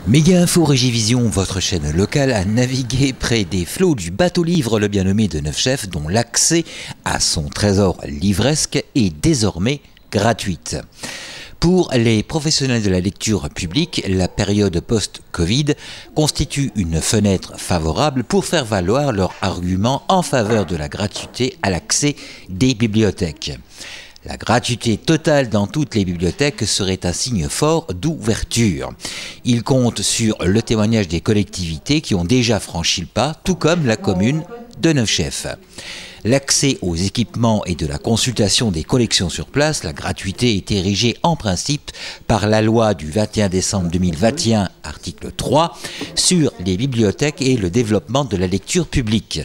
Méga Info Régivision, votre chaîne locale, a navigué près des flots du bateau-livre Le Bien Nommé de Neufchef, dont l'accès à son trésor livresque est désormais gratuite. Pour les professionnels de la lecture publique, la période post-Covid constitue une fenêtre favorable pour faire valoir leurs arguments en faveur de la gratuité à l'accès des bibliothèques. La gratuité totale dans toutes les bibliothèques serait un signe fort d'ouverture. Il compte sur le témoignage des collectivités qui ont déjà franchi le pas, tout comme la commune de Neufchef. L'accès aux équipements et de la consultation des collections sur place, la gratuité est érigée en principe par la loi du 21 décembre 2021, article 3, sur les bibliothèques et le développement de la lecture publique.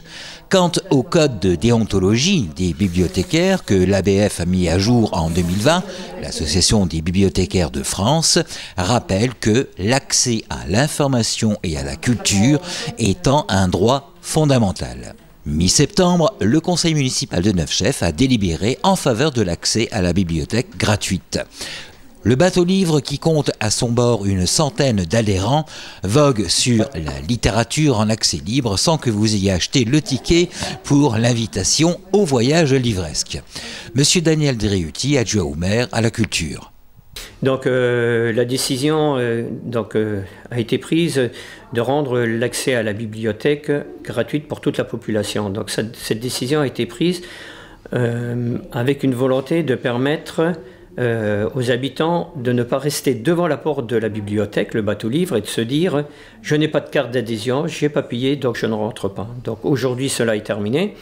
Quant au code de déontologie des bibliothécaires que l'ABF a mis à jour en 2020, l'Association des bibliothécaires de France rappelle que l'accès à l'information et à la culture étant un droit fondamental. Mi-septembre, le conseil municipal de Neufchef a délibéré en faveur de l'accès à la bibliothèque gratuite. Le bateau-livre, qui compte à son bord une centaine d'adhérents, vogue sur la littérature en accès libre sans que vous ayez acheté le ticket pour l'invitation au voyage livresque. Monsieur Daniel Driuti, adjoint au maire à la culture. Donc la décision a été prise de rendre l'accès à la bibliothèque gratuite pour toute la population. Donc cette décision a été prise avec une volonté de permettre aux habitants de ne pas rester devant la porte de la bibliothèque, le bateau-livre, et de se dire « je n'ai pas de carte d'adhésion, je n'ai pas payé, donc je ne rentre pas ». Donc aujourd'hui, cela est terminé.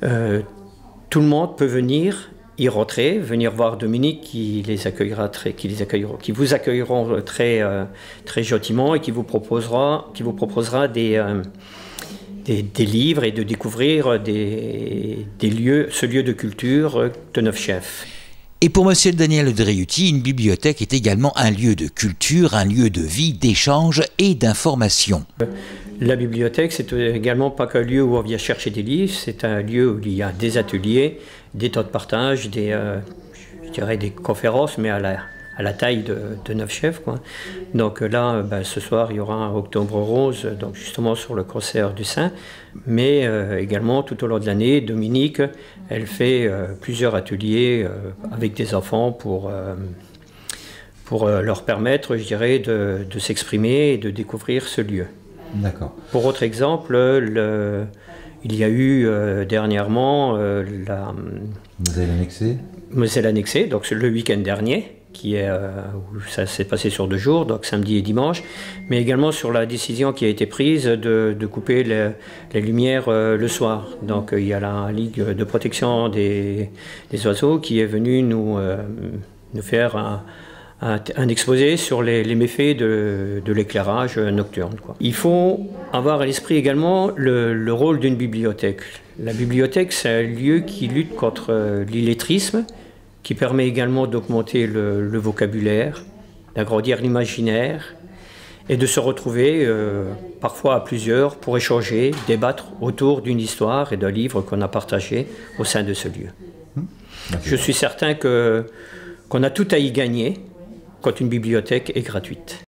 Tout le monde peut venir y rentrer, venir voir Dominique qui vous accueilleront très gentiment et qui vous proposera des livres et de découvrir ce lieu de culture de Neufchef. Et pour monsieur Daniel Driuti, une bibliothèque est également un lieu de culture, un lieu de vie, d'échange et d'information. La bibliothèque, c'est également pas qu'un lieu où on vient chercher des livres, c'est un lieu où il y a des ateliers, des temps de partage, je dirais des conférences, mais à la taille de Neufchef, quoi. Donc là, ce soir, il y aura un Octobre Rose, donc justement sur le cancer du sein, mais également tout au long de l'année, Dominique, elle fait plusieurs ateliers avec des enfants pour leur permettre, je dirais, de s'exprimer et de découvrir ce lieu. D'accord. Pour autre exemple, il y a eu dernièrement la Moselle annexée, donc le week-end dernier, où ça s'est passé sur 2 jours, donc samedi et dimanche, mais également sur la décision qui a été prise de couper les lumières le soir. Donc il y a la Ligue de protection des oiseaux qui est venue nous faire un exposé sur les méfaits de l'éclairage nocturne, quoi. Il faut avoir à l'esprit également le rôle d'une bibliothèque. La bibliothèque, c'est un lieu qui lutte contre l'illettrisme, qui permet également d'augmenter le vocabulaire, d'agrandir l'imaginaire et de se retrouver parfois à plusieurs pour échanger, débattre autour d'une histoire et d'un livre qu'on a partagé au sein de ce lieu. Je suis certain qu'on a tout à y gagner quand une bibliothèque est gratuite.